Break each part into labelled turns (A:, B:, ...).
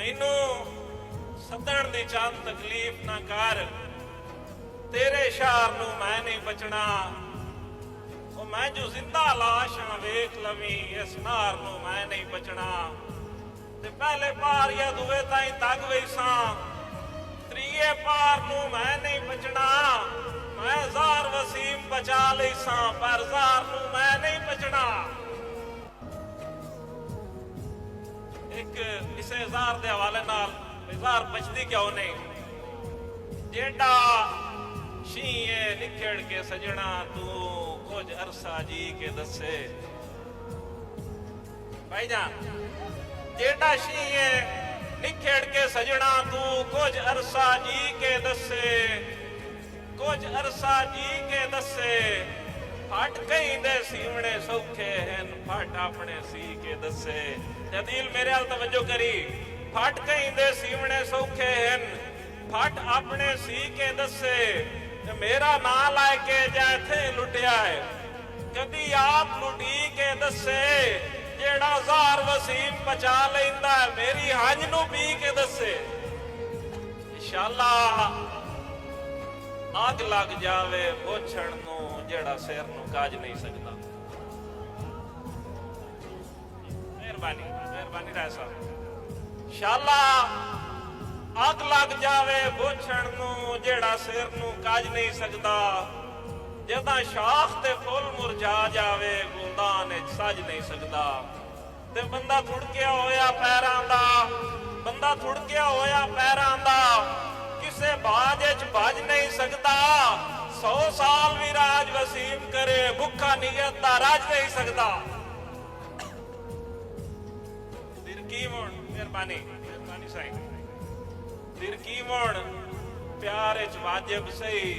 A: मैनू सदन दी चंद तकलीफ ना कर, तेरे शार नू मैं नहीं बचना। ओ मैं जो जिंदा लाश हां वेख लवी, इस नार नू मैं नहीं बचना। ते पहले पार या दुए ताई तग वैसा, त्रीए पार नू मैं नहीं बचना। मैं जार वसीम बचा लैसा, पर जार नू मैं नहीं बचना। एक इसे जार दे हवाले नाल जार बचदी क्यों नहीं। जेड़ा शीए निखड़ के सजना, तू कुछ अरसा जी के दसे। भाईजान, जेड़ा शीए निखड़ के सजना, तू कुछ अरसा जी के दसे। कुछ अरसा जी के दसे, फट कई दे सीवने सौखे हैं, फट अपने सी के दसे। जदील मेरे हाल तवज्जो करी, फट कई दे सीवने सौखे हैं, फट अपने सी के दसे। मेरा ना लाए के जैथे लुटिया है, कदी आप लुटी के दसे। जेड़ा जार वसीम बचा लेंदा है, मेरी हंज नू पी के दसे। इंशाअल्लाह अग लग जावे बोछण नू, जेड़ा सिर नू काज नहीं सकता। मेहरबानी मेहरबानी राय साहब। इंशाअल्लाह अग लग जावे बोछण नू, जेड़ा सिर नू काज नहीं सकता। जदा शाख ते फुल मुरझा जावे, गुलदान सज नहीं सकता। ते बंदा थुड़किया होया पैरां दा, बंदा थुड़किया होया पैरां दा, किसे बाज च भज नहीं सकता। 100 साल भी राज वसीम करे, भुखा नियत दा राज नहीं सकता। मेहरबानी मेहरबानी साईं। दिरकीवण प्यार च वाजिब सही,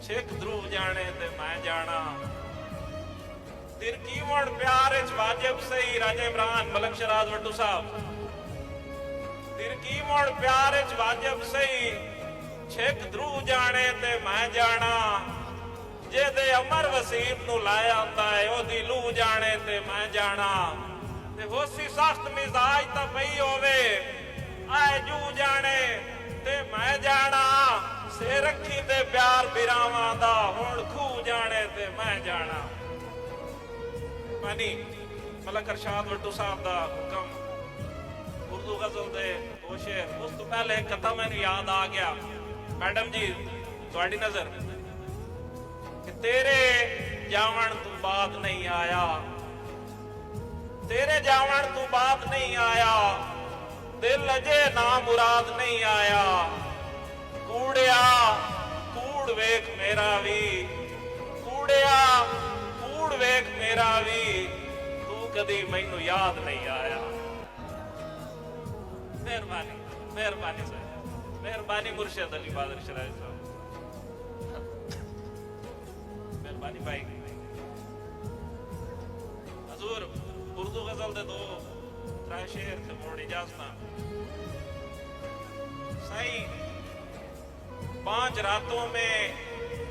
A: सिख ध्रुव जाने ते मैं जाना। दिरकीवण प्यार च वाजिब सही, राजा इमरान मलक शराज वट्टू साहब। दिरकीवण प्यार च वाजिब सही, सिख ध्रुव जाने ते मैं जाना। जेदे अमर वसीम नू लाया आंदा है, ओदी लू जाने ते मैं जाना। ते होसी सख्त मिजाज तां पई होवे, आए जू जाने ते मैं जाना। से रखी ते प्यार बिरावां दा, हुण खू जाने ते मैं जाना। मानी मलक अरशाद वट्टू साहब दा हुक्म उर्दू गजल दे वो शेर। उस तो पहले एक कथा मैनू याद आ गया। मैडम जी तुहाडी नजर कि तेरे जावण तू बाद नहीं आया, तेरे जावण तू बाद नहीं आया, दिल अजे ना मुराद नहीं आया। कूड़िया कूड़ वेख मेरा भी, कूड़िया कूड़ वेख मेरा भी, तू कदी मैनू याद नहीं आया। मेहरबानी मेहरबानी साहब, मेहरबानी मुर्शिद अली बादल शराय साहब, मेहरबानी भाई। हजूर उर्दू गजल दे दो त्रै शेर ते मोड़ इजाजत। साईं 5 रातों में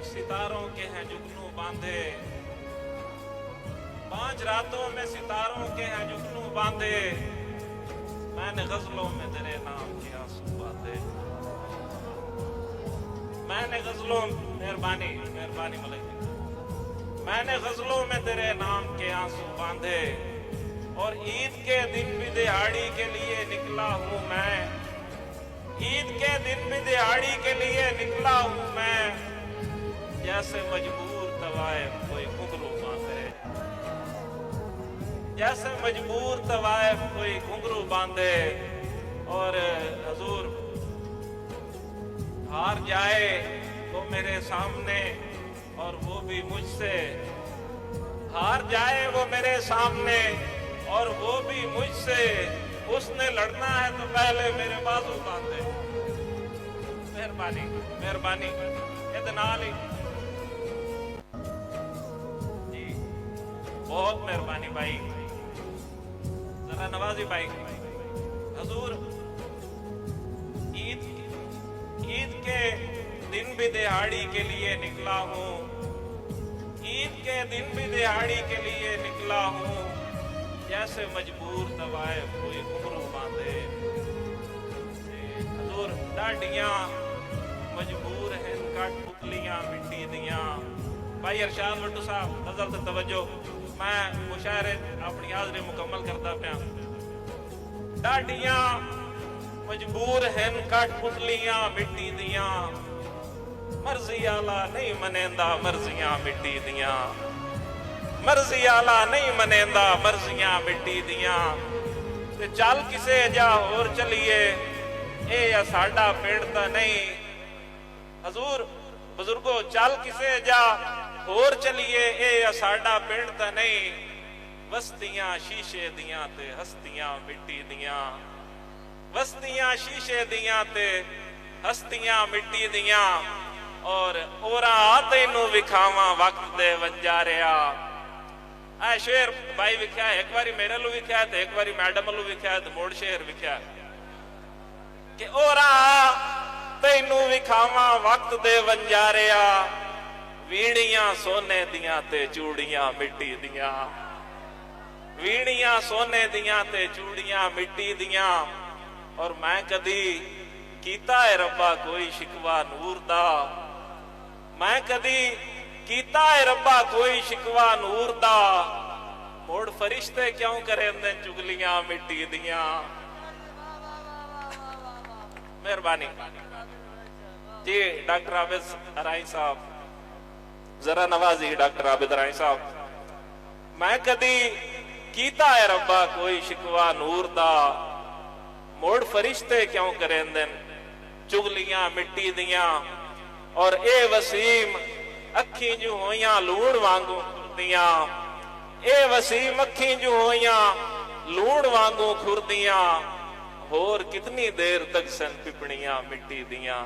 A: सितारों के हैं जुगनू बांधे, 5 रातों में सितारों के हैं जुगनू बांधे। मैंने गजलों में तेरे नाम के आंसू बांधे। मैंने गजलों, मेहरबानी मेहरबानी मलिक, मैंने गजलों में तेरे नाम के आंसू बांधे। और ईद के दिन भी दिहाड़ी के लिए निकला हूं मैं, ईद के दिन भी दिहाड़ी के लिए निकला हूं मैं। जैसे मजबूर तवायफ कोई घुंघरू बांधे, जैसे मजबूर तवायफ कोई घुंघरू बांधे। और हजूर हार जाए वो मेरे सामने, और वो भी मुझसे, हार जाए वो मेरे सामने और वो भी मुझसे। उसने लड़ना है तो पहले मेरे बाजू बांधे। मेहरबानी मेहरबानी इतनाल ही जी, बहुत मेहरबानी भाई। जरा नवाजी भाई। हजूर ईद के दिन भी दिहाड़ी के लिए निकला हूँ, ईद के दिन भी दिहाड़ी के लिए निकला हूँ। जैसे मजबूर तवायफ कोई घुंघरू बांधे। ਢਾਡੀਆਂ ਮਜਬੂਰ ਹਨ ਕੱਟ ਪੁਤਲੀਆਂ ਮਿੱਟੀ ਦੀਆਂ। ਭਾਈ ਅਰਸ਼ਾਦ ਵੱਟੂ ਸਾਹਿਬ ਨਜ਼ਰ ਤੇ ਤਵੱਜੋ, ਮੈਂ ਮੁਸ਼ਾਇਰੇ ਆਪਣੀ ਹਾਜ਼ਰੀ ਮੁਕੰਮਲ ਕਰਦਾ ਪਿਆ। ਢਾਡੀਆਂ ਮਜਬੂਰ ਹਨ ਕੱਟ ਪੁਤਲੀਆਂ ਮਿੱਟੀ ਦੀਆਂ, ਮਰਜ਼ੀ ਆਲਾ ਨਹੀਂ ਮਨੇਂਦਾ ਮਰਜ਼ੀਆਂ ਮਿੱਟੀ ਦੀਆਂ, ਮਰਜ਼ੀ ਆਲਾ ਨਹੀਂ ਮਨੇਂਦਾ ਮਰਜ਼ੀਆਂ ਮਿੱਟੀ ਦੀਆਂ। ਤੇ ਚੱਲ ਕਿਸੇ ਜਾ ਹੋਰ ਚਲੀਏ, ਇਹ ਆ ਸਾਡਾ ਪਿੰਡ ਤਾਂ ਨਹੀਂ। ਹਜ਼ੂਰ ਬਜ਼ੁਰਗੋ ਚੱਲ ਕਿਸੇ ਜਾ ਹੋਰ ਚਲੀਏ, ਇਹ ਆ ਸਾਡਾ ਪਿੰਡ ਤਾਂ ਨਹੀਂ। ਵਸਤੀਆਂ ਸ਼ੀਸ਼ੇ ਦੀਆਂ ਤੇ ਹਸਤੀਆਂ ਮਿੱਟੀ ਦੀਆਂ, ਵਸਤੀਆਂ ਸ਼ੀਸ਼ੇ ਦੀਆਂ ਤੇ ਹਸਤੀਆਂ ਮਿੱਟੀ ਦੀਆਂ। ਔਰ ਔਰਾ ਤੈਨੂੰ ਵਿਖਾਵਾਂ ਵਕਤ ਦੇ ਵੰਜਾਰਿਆ। ਇਹ ਸ਼ੇਰ ਭਾਈ ਵਿਖਿਆ, ਇੱਕ ਵਾਰੀ ਮੇਰੇ ਨੂੰ ਵਿਖਿਆ ਤੇ ਇੱਕ ਵਾਰੀ ਮੈਡਮ ਨੂੰ ਵਿਖਿਆ ਤੇ ਮੋੜ ਸ਼ੇਰ ਵਿਖਿਆ ਕਿ ਔਰਾ ਤੈਨੂੰ ਵਿਖਾਵਾਂ ਵਕਤ ਦੇ ਵੰਜਾਰਿਆ। ਵੀੜੀਆਂ ਸੋਨੇ ਦੀਆਂ ਤੇ ਚੂੜੀਆਂ ਮਿੱਟੀ ਦੀਆਂ, ਵੀੜੀਆਂ ਸੋਨੇ ਦੀਆਂ ਤੇ ਚੂੜੀਆਂ ਮਿੱਟੀ ਦੀਆਂ। ਔਰ ਮੈਂ ਕਦੀ ਕੀਤਾ ਹੈ ਰੱਬਾ ਕੋਈ ਸ਼ਿਕਵਾ ਨੂਰ ਦਾ, ਮੈਂ ਕਦੀ ਕੀਤਾ ਹੈ ਰੱਬਾ ਕੋਈ ਸ਼ਿਕਵਾ ਨੂਰ ਦਾ। ਮੋੜ ਫਰਿਸ਼ਤੇ ਕਿਉਂ ਕਰੇਂਦੇ ਚੁਗਲੀਆਂ ਮਿੱਟੀ ਦੀਆਂ। ਮਿਹਰਬਾਨੀ जी। डॉक्टर आबिद राई साहब जरा नवाजी। डॉक्टर आबिद राई साहब मैं कदी कीता है रब्बा कोई शिकवा नूर दा, मोड़ फरिश्ते क्यों करेंदे चुगलियां मिट्टी दियां। और ए वसीम अखी जू होइयां लूण वांगू खुरदियां, ए वसीम अखी जू होइयां लूण वांगू खुरदियां। होर कितनी देर तक सन पिपणियां मिट्टी दियां।